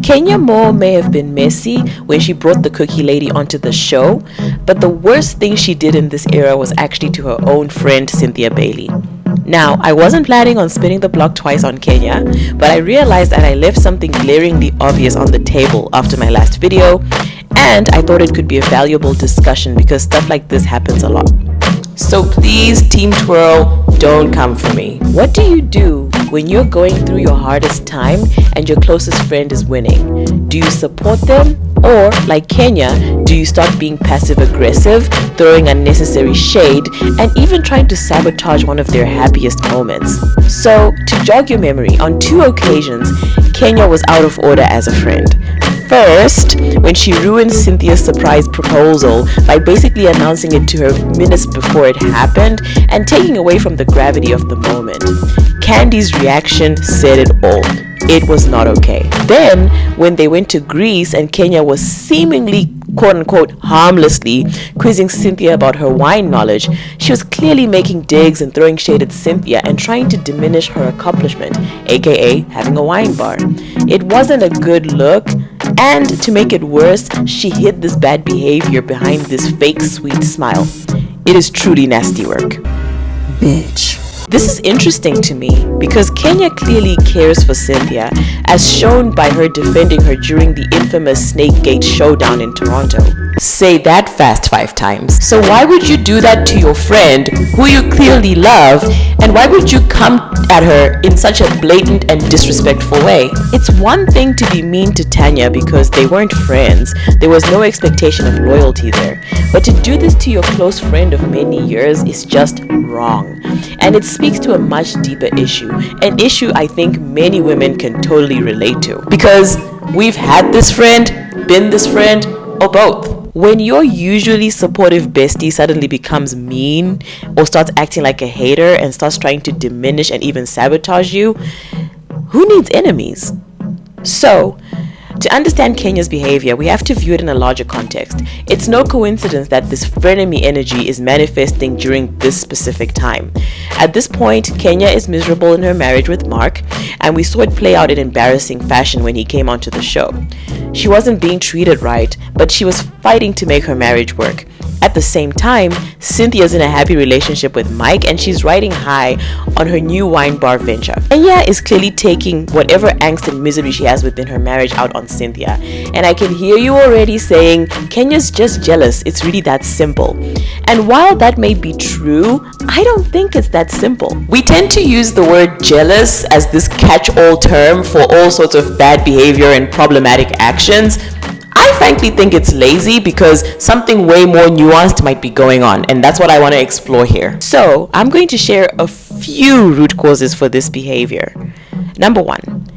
Kenya Moore may have been messy when she brought the cookie lady onto the show, but the worst thing she did in this era was actually to her own friend Cynthia Bailey. Now, I wasn't planning on spinning the block twice on Kenya, but I realized that I left something glaringly obvious on the table after my last video, and I thought it could be a valuable discussion because stuff like this happens a lot. So please, Team Twirl, don't come for me. What do you do when you're going through your hardest time and your closest friend is winning? Do you support them? Or, like Kenya, do you start being passive-aggressive, throwing unnecessary shade, and even trying to sabotage one of their happiest moments? So, to jog your memory, on 2 occasions, Kenya was out of order as a friend. First, when she ruined Cynthia's surprise proposal by basically announcing it to her minutes before it happened and taking away from the gravity of the moment. Candy's reaction said it all. It was not okay. Then, when they went to Greece and Kenya was seemingly quote-unquote harmlessly quizzing Cynthia about her wine knowledge, she was clearly making digs and throwing shade at Cynthia and trying to diminish her accomplishment, aka having a wine bar. It wasn't a good look, and to make it worse, she hid this bad behavior behind this fake sweet smile. It is truly nasty work. Bitch. This is interesting to me because Kenya clearly cares for Cynthia, as shown by her defending her during the infamous Snakegate showdown in Toronto. Say that fast 5 times. So why would you do that to your friend who you clearly love, and why would you come at her in such a blatant and disrespectful way? It's one thing to be mean to Tanya because they weren't friends. There was no expectation of loyalty there. But to do this to your close friend of many years is just wrong. And it speaks to a much deeper issue, an issue I think many women can totally relate to. Because we've had this friend, been this friend, or both. When your usually supportive bestie suddenly becomes mean or starts acting like a hater and starts trying to diminish and even sabotage you, who needs enemies? So, to understand Kenya's behavior, we have to view it in a larger context. It's no coincidence that this frenemy energy is manifesting during this specific time. At this point, Kenya is miserable in her marriage with Mark, and we saw it play out in embarrassing fashion when he came onto the show. She wasn't being treated right, but she was fighting to make her marriage work. At the same time, Cynthia's in a happy relationship with Mike and she's riding high on her new wine bar venture. Kenya is clearly taking whatever angst and misery she has within her marriage out on Cynthia. And I can hear you already saying, Kenya's just jealous, it's really that simple. And while that may be true, I don't think it's that simple. We tend to use the word jealous as this catch-all term for all sorts of bad behavior and problematic actions. I frankly think it's lazy because something way more nuanced might be going on, and that's what I want to explore here. So, I'm going to share a few root causes for this behavior. Number 1.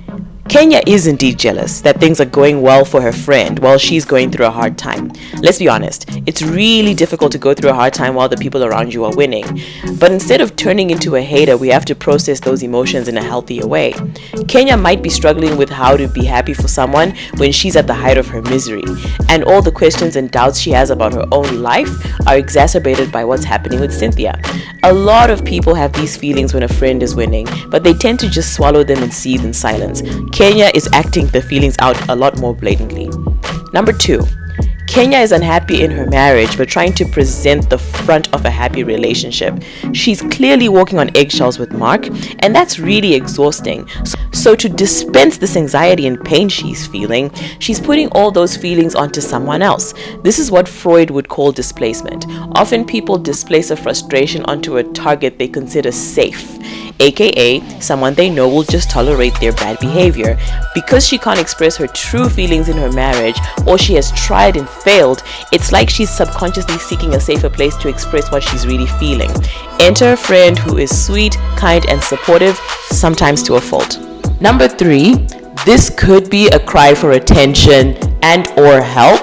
Kenya is indeed jealous that things are going well for her friend while she's going through a hard time. Let's be honest, it's really difficult to go through a hard time while the people around you are winning. But instead of turning into a hater, we have to process those emotions in a healthier way. Kenya might be struggling with how to be happy for someone when she's at the height of her misery, and all the questions and doubts she has about her own life are exacerbated by what's happening with Cynthia. A lot of people have these feelings when a friend is winning, but they tend to just swallow them and seethe in silence. Kenya is acting the feelings out a lot more blatantly. Number 2. Kenya is unhappy in her marriage but trying to present the front of a happy relationship. She's clearly walking on eggshells with Mark, and that's really exhausting. So to dispense this anxiety and pain she's feeling, she's putting all those feelings onto someone else. This is what Freud would call displacement. Often people displace a frustration onto a target they consider safe, aka someone they know will just tolerate their bad behavior. Because she can't express her true feelings in her marriage, or she has tried and failed, it's like she's subconsciously seeking a safer place to express what she's really feeling. Enter a friend who is sweet, kind, and supportive, sometimes to a fault. Number 3, this could be a cry for attention and or help,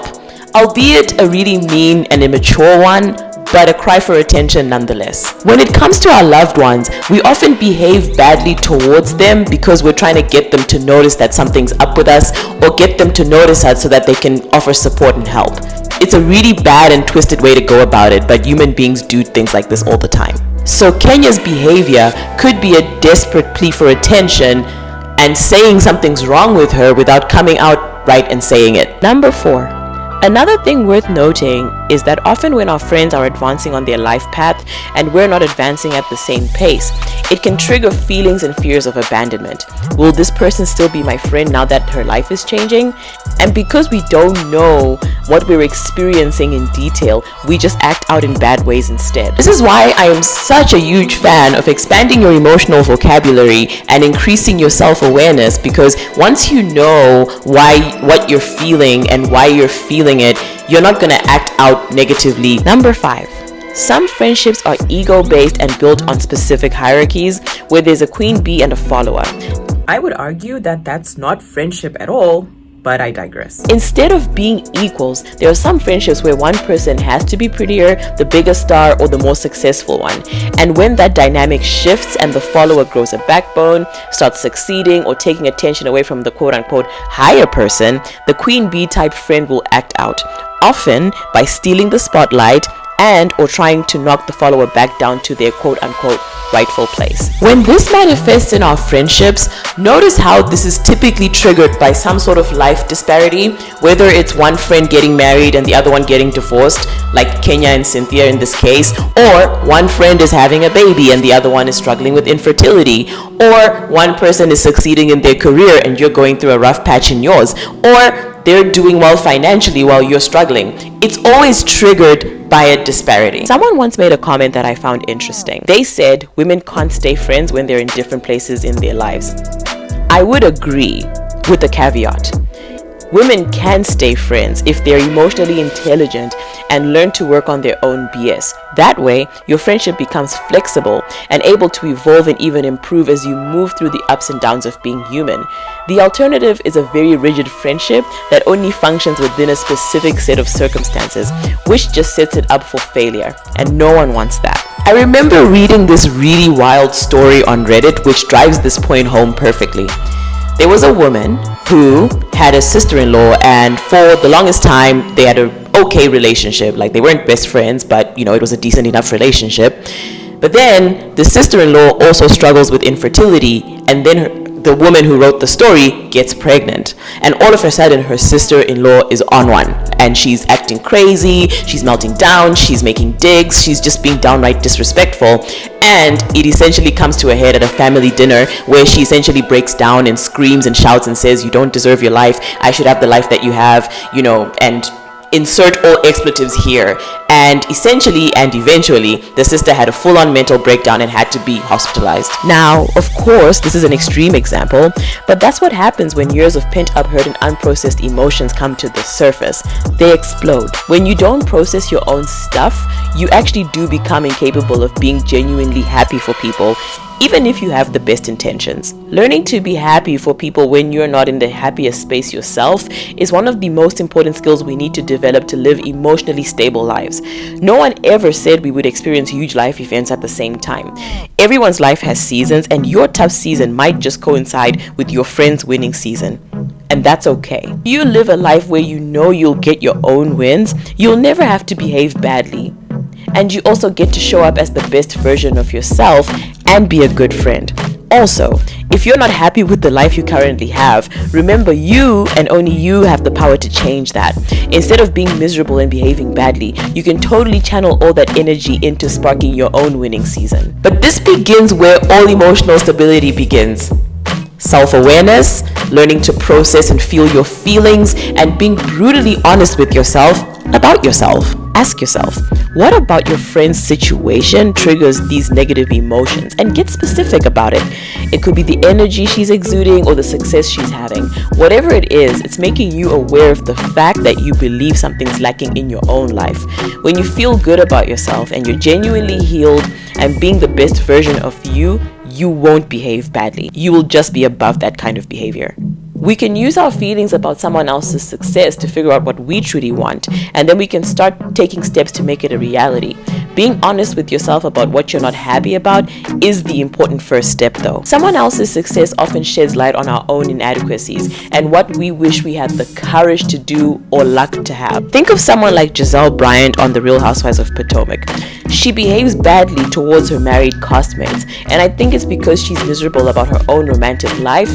albeit a really mean and immature one, but a cry for attention nonetheless. When it comes to our loved ones, we often behave badly towards them because we're trying to get them to notice that something's up with us, or get them to notice us so that they can offer support and help. It's a really bad and twisted way to go about it, but human beings do things like this all the time. So Kenya's behavior could be a desperate plea for attention and saying something's wrong with her without coming out right and saying it. Number 4. Another thing worth noting is that often when our friends are advancing on their life path and we're not advancing at the same pace, it can trigger feelings and fears of abandonment. Will this person still be my friend now that her life is changing? And because we don't know what we're experiencing in detail, we just act out in bad ways instead. This is why I am such a huge fan of expanding your emotional vocabulary and increasing your self-awareness, because once you know what you're feeling and why you're feeling it, you're not going to act out negatively. Number 5. Some friendships are ego-based and built on specific hierarchies where there's a queen bee and a follower. I would argue that that's not friendship at all, but I digress. Instead of being equals, there are some friendships where one person has to be prettier, the bigger star, or the more successful one. And when that dynamic shifts and the follower grows a backbone, starts succeeding, or taking attention away from the quote-unquote higher person, the queen bee type friend will act out, often by stealing the spotlight and or trying to knock the follower back down to their quote-unquote rightful place. When this manifests in our friendships, notice how this is typically triggered by some sort of life disparity, whether it's one friend getting married and the other one getting divorced, like Kenya and Cynthia in this case, or one friend is having a baby and the other one is struggling with infertility, or one person is succeeding in their career and you're going through a rough patch in yours, or they're doing well financially while you're struggling. It's always triggered by a disparity. Someone once made a comment that I found interesting. They said women can't stay friends when they're in different places in their lives. I would agree, with a caveat. Women can stay friends if they're emotionally intelligent and learn to work on their own BS. That way, your friendship becomes flexible and able to evolve and even improve as you move through the ups and downs of being human. The alternative is a very rigid friendship that only functions within a specific set of circumstances, which just sets it up for failure, and no one wants that. I remember reading this really wild story on Reddit which drives this point home perfectly. There was a woman who had a sister-in-law, and for the longest time they had an okay relationship. Like, they weren't best friends, but it was a decent enough relationship. But then the sister-in-law also struggles with infertility, and then the woman who wrote the story gets pregnant, and all of a sudden her sister-in-law is on one, and she's acting crazy, she's melting down, she's making digs, she's just being downright disrespectful. And it essentially comes to a head at a family dinner where she essentially breaks down and screams and shouts and says, "You don't deserve your life, I should have the life that you have," and insert all expletives here. And essentially and eventually the sister had a full-on mental breakdown and had to be hospitalized. Now, of course, this is an extreme example, but that's what happens when years of pent-up hurt and unprocessed emotions come to the surface. They explode. When you don't process your own stuff, you actually do become incapable of being genuinely happy for people, even if you have the best intentions. Learning to be happy for people when you're not in the happiest space yourself is one of the most important skills we need to develop to live emotionally stable lives. No one ever said we would experience huge life events at the same time. Everyone's life has seasons, and your tough season might just coincide with your friend's winning season. And that's okay. If you live a life where you know you'll get your own wins, you'll never have to behave badly. And you also get to show up as the best version of yourself and be a good friend. Also, if you're not happy with the life you currently have, remember you and only you have the power to change that. Instead of being miserable and behaving badly, you can totally channel all that energy into sparking your own winning season. But this begins where all emotional stability begins. Self-awareness, learning to process and feel your feelings, and being brutally honest with yourself about yourself. Ask yourself, what about your friend's situation triggers these negative emotions? And get specific about it. It could be the energy she's exuding or the success she's having. Whatever it is, it's making you aware of the fact that you believe something's lacking in your own life. When you feel good about yourself and you're genuinely healed and being the best version of you, you won't behave badly. You will just be above that kind of behavior. We can use our feelings about someone else's success to figure out what we truly want, and then we can start taking steps to make it a reality. Being honest with yourself about what you're not happy about is the important first step though. Someone else's success often sheds light on our own inadequacies and what we wish we had the courage to do or luck to have. Think of someone like Giselle Bryant on The Real Housewives of Potomac. She behaves badly towards her married castmates, and I think it's because she's miserable about her own romantic life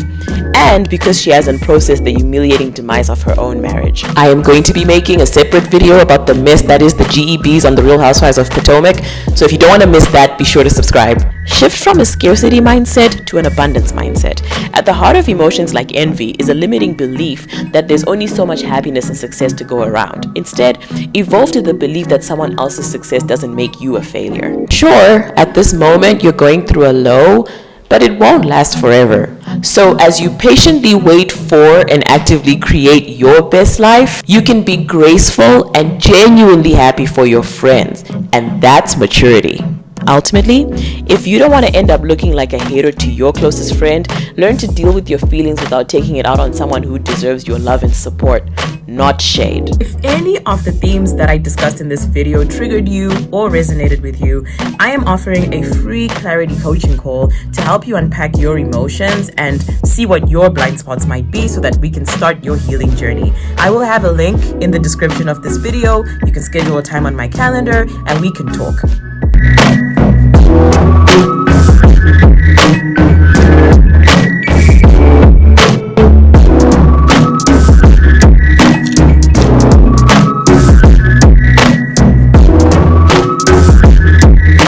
and because she hasn't processed the humiliating demise of her own marriage. I am going to be making a separate video about the mess that is the GEBs on The Real Housewives of Potomac, so if you don't want to miss that, be sure to subscribe. Shift from a scarcity mindset to an abundance mindset. At the heart of emotions like envy is a limiting belief that there's only so much happiness and success to go around. Instead, evolve to the belief that someone else's success doesn't make you a failure. Sure, at this moment you're going through a low, but it won't last forever. So as you patiently wait for and actively create your best life, you can be graceful and genuinely happy for your friends, and that's maturity. Ultimately, if you don't want to end up looking like a hater to your closest friend, learn to deal with your feelings without taking it out on someone who deserves your love and support, not shade. If any of the themes that I discussed in this video triggered you or resonated with you, I am offering a free clarity coaching call to help you unpack your emotions and see what your blind spots might be so that we can start your healing journey. I will have a link in the description of this video. You can schedule a time on my calendar and we can talk.